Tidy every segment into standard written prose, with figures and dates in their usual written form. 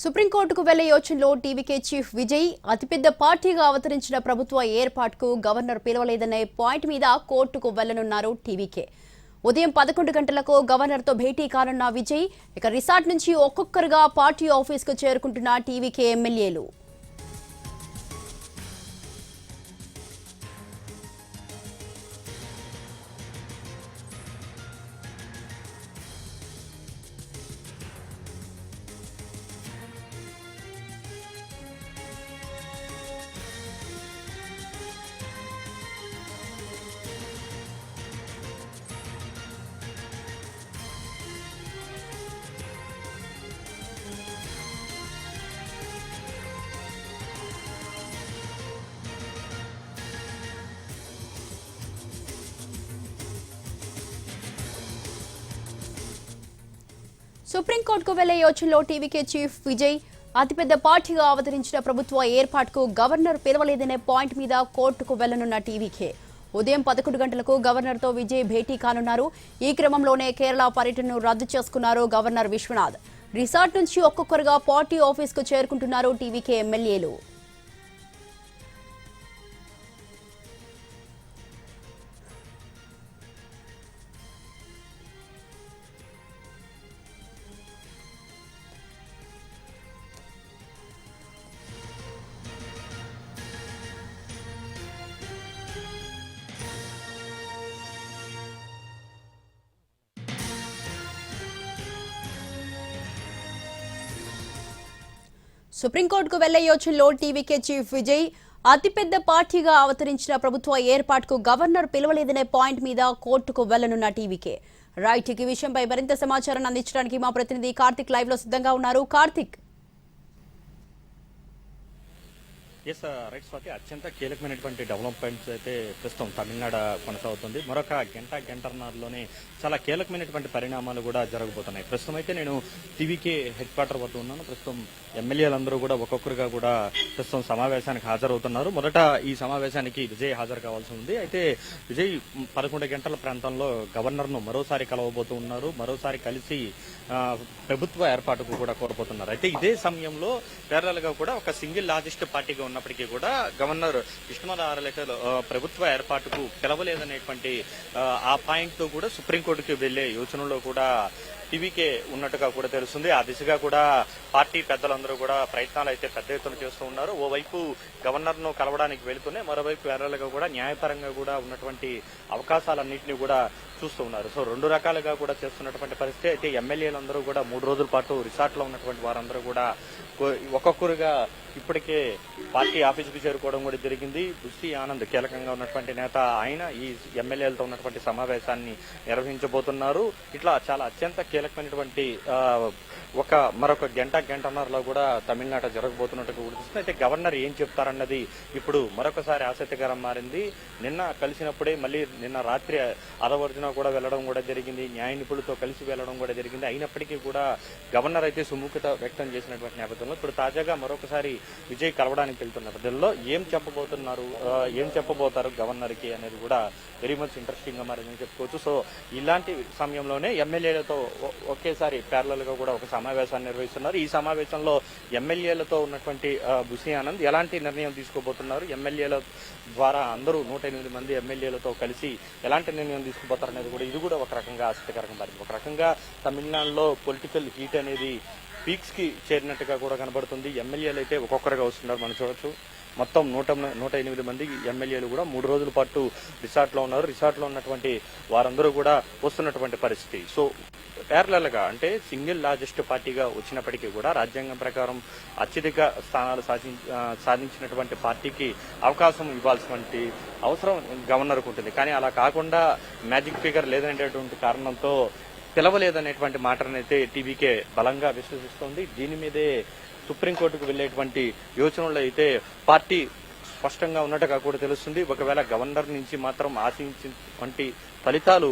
సుప్రీంకోర్టుకు వెళ్లే యోచనలో టీవీకే చీఫ్ విజయ్ అతిపెద్ద పార్టీగా అవతరించిన ప్రభుత్వ ఏర్పాటుకు గవర్నర్ పిలవలేదనే పాయింట్ మీద కోర్టుకు వెళ్లనున్నారు టీవీకే. ఉదయం 11 గంటలకు గవర్నర్తో భేటీ కానున్న విజయ్ ఇక రిసార్ట్ నుంచి ఒక్కొక్కరుగా పార్టీ ఆఫీస్కు చేరుకుంటున్న టీవీకే ఎమ్మెల్యేలు. సుప్రీంకోర్టుకు వెళ్లే యోచనలో టీవీకే చీఫ్ విజయ్ అతిపెద్ద పార్టీగా అవతరించిన ప్రభుత్వ ఏర్పాటుకు గవర్నర్ పిలవలేదనే పాయింట్ మీద కోర్టుకు వెళ్లనున్న టీవీకే. ఉదయం 11 గంటలకు గవర్నర్తో విజయ్ భేటీ కానున్నారు. ఈ క్రమంలోనే కేరళ పర్యటనను రద్దు చేసుకున్నారు గవర్నర్ విశ్వనాథ్. రిసార్ట్ నుంచి ఒక్కొక్కరుగా పార్టీ ఆఫీస్కు చేరుకుంటున్నారు టీవీకే ఎమ్మెల్యేలు. సుప్రీంకోర్టుకు వెళ్లే యోచనలో టీవీకే చీఫ్ విజయ్ అతిపెద్ద పార్టీగా అవతరించిన ప్రభుత్వ ఏర్పాటుకు గవర్నర్ పిలవలేదనే పాయింట్ మీద కోర్టుకు వెళ్లనున్న టీవీకే. రైట్, ఈ విషయంపై మరింత సమాచారాన్ని అందించడానికి మా ప్రతినిధి కార్తిక్ లైవ్ లో సిద్ధంగా ఉన్నారు. కార్తిక్. రైట్ స్వాతి, అత్యంత కీలకమైనటువంటి డెవలప్మెంట్స్ అయితే ప్రస్తుతం తమిళనాడు కొనసాగుతుంది. మరొక గంటన్నరలోనే చాలా కీలకమైనటువంటి పరిణామాలు కూడా జరగబోతున్నాయి. ప్రస్తుతం అయితే నేను టీవీకే హెడ్ క్వార్టర్ వద్ద ఉన్నాను. ప్రస్తుతం ఎమ్మెల్యేలందరూ కూడా ఒక్కొక్కరుగా కూడా ప్రస్తుతం సమావేశానికి హాజరవుతున్నారు. మొదట ఈ సమావేశానికి విజయ్ హాజరు కావాల్సి ఉంది. అయితే విజయ్ 11 గంటల ప్రాంతంలో గవర్నర్ను మరోసారి కలవబోతూ ఉన్నారు. మరోసారి కలిసి ప్రభుత్వ ఏర్పాటుకు కూడా కోరబోతున్నారు. అయితే ఇదే సమయంలో ప్యారలల్ గా కూడా ఒక సింగిల్ లార్జెస్ట్ పార్టీగా ఉన్నప్పటికీ కూడా గవర్నర్ విష్ణునాథ్ ప్రభుత్వ ఏర్పాటుకు పిలవలేదనేటువంటి ఆ పాయింట్ తో కూడా సుప్రీంకోర్టుకి వెళ్లే యోచనలో కూడా టీవీకే ఉన్నట్టుగా కూడా తెలుస్తుంది. ఆ దిశగా కూడా పార్టీ పెద్దలందరూ కూడా ప్రయత్నాలు అయితే పెద్ద ఎత్తున చేస్తూ ఉన్నారు. ఓవైపు గవర్నర్ ను కలవడానికి వెళుతూనే మరోవైపు ప్యారలల్ కూడా న్యాయపరంగా కూడా ఉన్నటువంటి అవకాశాలన్నింటినీ కూడా చూస్తూ ఉన్నారు. సో రెండు రకాలుగా కూడా చేస్తున్నటువంటి పరిస్థితి. అయితే ఎమ్మెల్యేలందరూ కూడా 3 రోజుల పాటు రిసార్ట్ లో ఉన్నటువంటి వారందరూ కూడా ఒక్కొక్కరుగా ఇప్పటికే పార్టీ ఆఫీసుకు చేరుకోవడం కూడా జరిగింది. బుస్సీ ఆనంద్ కీలకంగా ఉన్నటువంటి నేత, ఆయన ఈ ఎమ్మెల్యేలతో ఉన్నటువంటి సమావేశాన్ని నిర్వహించబోతున్నారు. ఇట్లా చాలా అత్యంత కీలకమైనటువంటి మరొక గంటన్నరలో కూడా తమిళనాడు జరగబోతున్నట్టు గుర్తిస్తుంది. అయితే గవర్నర్ ఏం చెప్తారన్నది ఇప్పుడు మరొకసారి ఆసక్తికరం మారింది. నిన్న కలిసినప్పుడే మళ్ళీ నిన్న రాత్రి అదవర్జున కూడా వెళ్లడం కూడా జరిగింది. న్యాయ నిపుణులతో కలిసి వెళ్లడం కూడా జరిగింది. అయినప్పటికీ కూడా గవర్నర్ అయితే సుముఖత వ్యక్తం చేసినటువంటి నేపథ్యంలో ఇప్పుడు తాజాగా మరొకసారి విజయ్ కలవడానికి వెళ్తున్న నేపథ్యంలో ఏం చెప్పబోతారు గవర్నర్ కి అనేది కూడా వెరీ మచ్ ఇంట్రెస్టింగ్ గా మారిందని చెప్పుకోవచ్చు. సో ఇలాంటి సమయంలోనే ఎమ్మెల్యేలతో ఒకేసారి ప్యారలల్ గా కూడా ఒక సమావేశాన్ని నిర్వహిస్తున్నారు. ఈ సమావేశంలో ఎమ్మెల్యేలతో ఉన్నటువంటి బుస్సీ ఆనంద్ ఎలాంటి నిర్ణయం తీసుకోబోతున్నారు, ఎమ్మెల్యేల ద్వారా అందరూ 108 మంది ఎమ్మెల్యేలతో కలిసి ఎలాంటి నిర్ణయం తీసుకుపోతారనేది కూడా ఇది కూడా ఒక రకంగా ఆసక్తికరంగా మారింది. ఒక రకంగా తమిళనాడులో పొలిటికల్ హీట్ అనేది పీక్స్ కి చేరినట్టుగా కూడా కనబడుతుంది. ఎమ్మెల్యేలు అయితే ఒక్కొక్కరుగా వస్తున్నారు. మనం చూడొచ్చు మొత్తం 108 మంది ఎమ్మెల్యేలు కూడా 3 రోజుల పాటు రిసార్ట్ లో ఉన్నారు. రిసార్ట్ లో ఉన్నటువంటి వారందరూ కూడా వస్తున్నటువంటి పరిస్థితి. సో ప్యారలల్ గా అంటే సింగిల్ లార్జెస్ట్ పార్టీగా వచ్చినప్పటికీ కూడా రాజ్యాంగం ప్రకారం అత్యధిక స్థానాలు సాధించినటువంటి పార్టీకి అవకాశం ఇవ్వాల్సినటువంటి అవసరం గవర్నర్కు ఉంటుంది. కానీ అలా కాకుండా మ్యాజిక్ ఫిగర్ లేదనేటటువంటి కారణంతో పిలవలేదనేటువంటి మాటనైతే టీవీకే బలంగా విశ్వసిస్తోంది. దీని మీదే సుప్రీంకోర్టుకు వెళ్లేటువంటి యోచనలో అయితే పార్టీ స్పష్టంగా ఉన్నట్టుగా కూడా తెలుస్తుంది. ఒకవేళ గవర్నర్ నుంచి మాత్రం ఆశించినటువంటి ఫలితాలు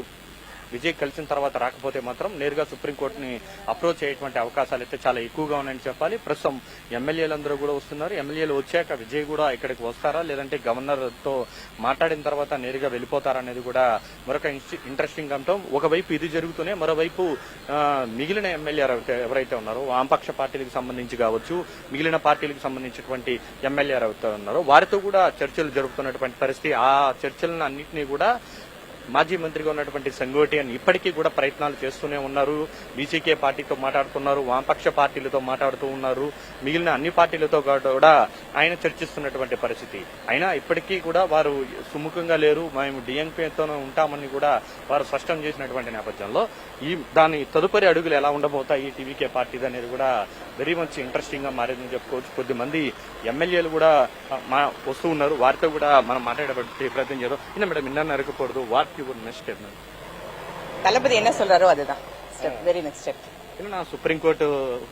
విజయ్ కలిసిన తర్వాత రాకపోతే మాత్రం నేరుగా సుప్రీంకోర్టుని అప్రోచ్ అయ్యేటువంటి అవకాశాలు అయితే చాలా ఎక్కువగా ఉన్నాయని చెప్పాలి. ప్రస్తుతం ఎమ్మెల్యేలందరూ కూడా వస్తున్నారు. ఎమ్మెల్యేలు వచ్చాక విజయ్ కూడా ఇక్కడికి వస్తారా, లేదంటే గవర్నర్ తో మాట్లాడిన తర్వాత నేరుగా వెళ్ళిపోతారా అనేది కూడా మరొక ఇంట్రెస్టింగ్ అంశం. ఒకవైపు ఇది జరుగుతూనే మరోవైపు మిగిలిన ఎమ్మెల్యేలు ఎవరైతే ఉన్నారో వామపక్ష పార్టీలకు సంబంధించి కావచ్చు, మిగిలిన పార్టీలకు సంబంధించినటువంటి ఎమ్మెల్యేలు ఎవరైతే ఉన్నారో వారితో కూడా చర్చలు జరుపుతున్నటువంటి పరిస్థితి. ఆ చర్చలను అన్నింటినీ కూడా మాజీ మంత్రిగా ఉన్నటువంటి సంగోటియన్ ఇప్పటికీ కూడా ప్రయత్నాలు చేస్తూనే ఉన్నారు. బీసీకే పార్టీతో మాట్లాడుతున్నారు, వామపక్ష పార్టీలతో మాట్లాడుతూ ఉన్నారు, మిగిలిన అన్ని పార్టీలతో కూడా ఆయన చర్చిస్తున్నటువంటి పరిస్థితి. అయినా ఇప్పటికీ కూడా వారు సుముఖంగా లేరు. మేము డిఎంకేతోనే ఉంటామని కూడా వారు స్పష్టం చేసినటువంటి నేపథ్యంలో దాని తదుపరి అడుగులు ఎలా ఉండబోతాయి టీవీకే పార్టీది అనేది కూడా వెరీ మచ్ ఇంట్రెస్టింగ్ గా మారేదని చెప్పుకోవచ్చు. కొద్దిమంది ఎమ్మెల్యేలు కూడా వస్తూ ఉన్నారు, వారితో కూడా మనం మాట్లాడబట్టి ప్రయత్నం చేద్దాం. இல்லை மேடம் என்ன இருக்க போறது, வாட் யுவர் நெக்ஸ்ட் என்ன? தளபதி என்ன சொல்றாரோ அதுதான் ஸ்டெப், வெரி நெக்ஸ்ட் ஸ்டெப். இல்ல சுப்ரீம் கோர்ட்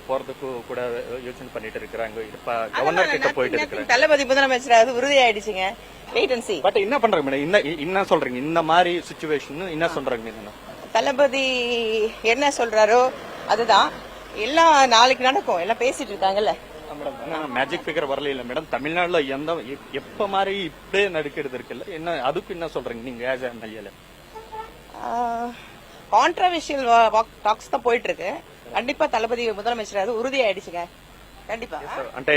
போறதுக்கு கூட யோசனை பண்ணிட்டு இருக்காங்க. இப்ப கவர்னர் கிட்ட போயிட்டு இருக்காங்க. தளபதி முதலமைச்சர் உறுதி ஆயிடுச்சுங்க. Wait and sea. பட் என்ன பண்றாங்க மேடம், என்ன சொல்றீங்க இந்த மாதிரி சிச்சுவேஷன் என்ன சொல்றாங்க மேடம்? தளபதி என்ன சொல்றாரோ அதுதான் எல்லாம் நாளைக்கு நடக்கும். எல்லாம் பேசிட்டு இருக்காங்கல்ல மேடம். மேஜிக் ஃபிகர் வரல இல்ல மேடம், தமிழ்நாடுல எப்ப மாதிரி இப்படியே நடிக்கிறது இருக்குல்ல, என்ன அதுக்கு என்ன சொல்றீங்க நீங்க ஆஸ் எம்எல்ஏல? கான்ட்ரவர்ஷியல் டாக்ஸ் தான் போயிட்டு இருக்கு. கண்டிப்பா தளபதி முதலமைச்சர் அது உறுதி ஆயிடுச்சுங்க. கண்டிப்பா అంటే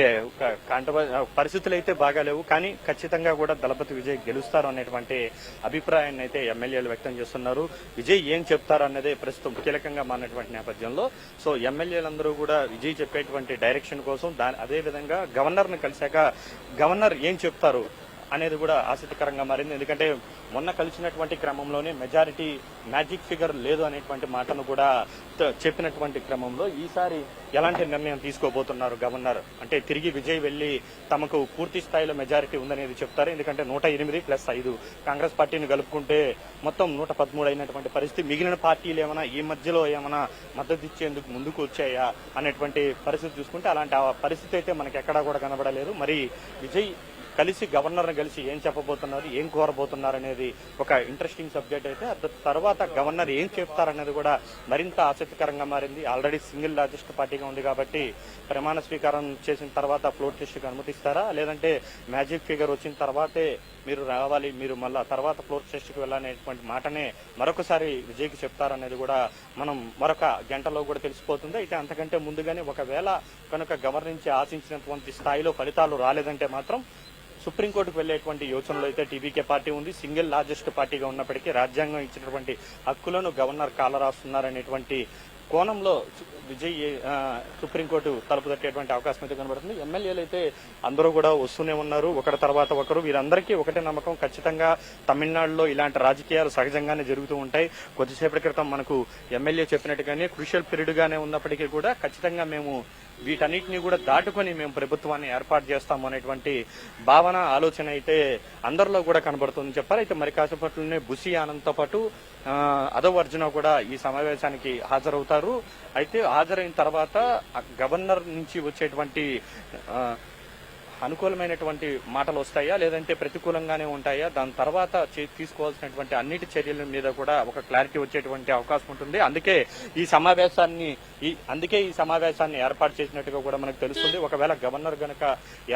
పరిస్థితులు అయితే బాగాలేవు, కానీ ఖచ్చితంగా కూడా దళపతి విజయ్ గెలుస్తారు అనేటువంటి అభిప్రాయాన్ని అయితే ఎమ్మెల్యేలు వ్యక్తం చేస్తున్నారు. విజయ్ ఏం చెప్తారు అన్నదే ప్రస్తుతం కీలకంగా మారినటువంటి నేపథ్యంలో సో ఎమ్మెల్యేలందరూ కూడా విజయ్ చెప్పేటువంటి డైరెక్షన్ కోసం అదే విధంగా గవర్నర్ ను కలిశాక గవర్నర్ ఏం చెప్తారు అనేది కూడా ఆసక్తికరంగా మారింది. ఎందుకంటే మొన్న కలిసినటువంటి క్రమంలోనే మెజారిటీ మ్యాజిక్ ఫిగర్ లేదు అనేటువంటి మాటను కూడా చెప్పినటువంటి క్రమంలో ఈసారి ఎలాంటి నిర్ణయం తీసుకోబోతున్నారు గవర్నర్ అంటే తిరిగి విజయ్ వెళ్లి తమకు పూర్తి స్థాయిలో మెజారిటీ ఉందనేది చెప్తారు. ఎందుకంటే 108+5 కాంగ్రెస్ పార్టీని కలుపుకుంటే మొత్తం 113 అయినటువంటి పరిస్థితి. మిగిలిన పార్టీలు ఏమైనా ఈ మధ్యలో ఏమైనా మద్దతు ఇచ్చేందుకు ముందుకు వచ్చాయా అనేటువంటి పరిస్థితి చూసుకుంటే అలాంటి పరిస్థితి అయితే మనకి ఎక్కడా కూడా కనబడలేదు. మరి విజయ్ కలిసి గవర్నర్ కలిసి ఏం చెప్పబోతున్నారు, ఏం కోరబోతున్నారు అనేది ఒక ఇంట్రెస్టింగ్ సబ్జెక్ట్ అయితే తర్వాత గవర్నర్ ఏం చెప్తారనేది కూడా మరింత ఆసక్తికరంగా మారింది. ఆల్రెడీ సింగిల్ లార్జెస్ట్ పార్టీగా ఉంది కాబట్టి ప్రమాణ స్వీకారం చేసిన తర్వాత ఫ్లోర్ టెస్ట్ కి అనుమతిస్తారా, లేదంటే మ్యాజిక్ ఫిగర్ వచ్చిన తర్వాతే మీరు రావాలి, మీరు మళ్ళా తర్వాత ఫ్లోర్ టెస్ట్ కి వెళ్ళాలనేటువంటి మాటనే మరొకసారి విజయ్కి చెప్తారనేది కూడా మనం మరొక గంటలో కూడా తెలిసిపోతుంది. అయితే అంతకంటే ముందుగానే ఒకవేళ కనుక గవర్నర్ నుంచి ఆశించినటువంటి స్థాయిలో ఫలితాలు రాలేదంటే మాత్రం సుప్రీంకోర్టుకు వెళ్లేటువంటి యోచనలో అయితే టీవీకే పార్టీ ఉంది. సింగిల్ లార్జెస్ట్ పార్టీగా ఉన్నప్పటికీ రాజ్యాంగం ఇచ్చినటువంటి హక్కులను గవర్నర్ కాలరాస్తున్నారనేటువంటి కోణంలో విజయ్ సుప్రీంకోర్టు తలుపు తట్టేటువంటి అవకాశం అయితే కనబడుతుంది. ఎమ్మెల్యేలు అయితే అందరూ కూడా వస్తూనే ఉన్నారు, ఒకరి తర్వాత ఒకరు. వీరందరికీ ఒకటే నమ్మకం, ఖచ్చితంగా తమిళనాడులో ఇలాంటి రాజకీయాలు సహజంగానే జరుగుతూ ఉంటాయి. కొద్దిసేపటి క్రితం మనకు ఎమ్మెల్యే చెప్పినట్టుగానే క్రూషియల్ పీరియడ్ గానే ఉన్నప్పటికీ కూడా ఖచ్చితంగా మేము వీటన్నిటిని కూడా దాటుకొని మేము ప్రభుత్వాన్ని ఏర్పాటు చేస్తాము అనేటువంటి భావన ఆలోచన అయితే అందరిలో కూడా కనబడుతుందని చెప్పాలి. అయితే మరి కాసేపట్లోనే బుసి ఆనంద్తో పాటు అదవ్ అర్జున కూడా ఈ సమావేశానికి హాజరవుతారు. అయితే హాజరైన తర్వాత గవర్నర్ నుంచి వచ్చేటువంటి అనుకూలమైనటువంటి మాటలు వస్తాయా, లేదంటే ప్రతికూలంగానే ఉంటాయా, దాని తర్వాత తీసుకోవాల్సినటువంటి అన్నిటి చర్యల మీద కూడా ఒక క్లారిటీ వచ్చేటువంటి అవకాశం ఉంటుంది. అందుకే ఈ సమావేశాన్ని ఏర్పాటు చేసినట్టుగా కూడా మనకు తెలుస్తుంది. ఒకవేళ గవర్నర్ గనక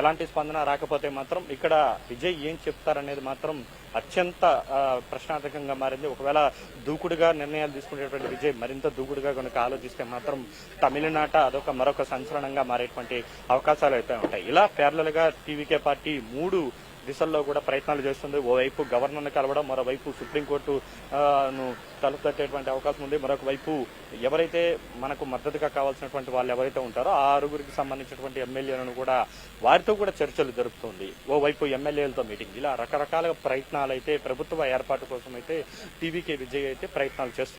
ఎలాంటి స్పందన రాకపోతే మాత్రం ఇక్కడ విజయ్ ఏం చెప్తారనేది మాత్రం అత్యంత ప్రశ్నార్థకంగా మారింది. ఒకవేళ దూకుడుగా నిర్ణయాలు తీసుకునేటువంటి విజయ్ మరింత దూకుడుగా కనుక ఆలోచిస్తే మాత్రం తమిళనాట అదొక మరొక సంచలనంగా మారేటువంటి అవకాశాలు అయితే ఉంటాయి. ఇలా ప్యారలల్ గా టీవీకే పార్టీ 3 దిశల్లో కూడా ప్రయత్నాలు చేస్తుంది. ఓవైపు గవర్నర్ను కలవడం, మరోవైపు సుప్రీంకోర్టు తలుపు తట్టేటువంటి అవకాశం ఉంది. మరొక వైపు ఎవరైతే మనకు మద్దతుగా కావాల్సినటువంటి వాళ్ళు ఎవరైతే ఉంటారో ఆ 6గురికి సంబంధించినటువంటి ఎమ్మెల్యేలను కూడా వారితో కూడా చర్చలు జరుపుతుంది. ఓవైపు ఎమ్మెల్యేలతో మీటింగ్, ఇలా రకరకాల ప్రయత్నాలు అయితే ప్రభుత్వ ఏర్పాటు కోసం అయితే టీవీకే విజయ్ అయితే ప్రయత్నాలు చేస్తుంది.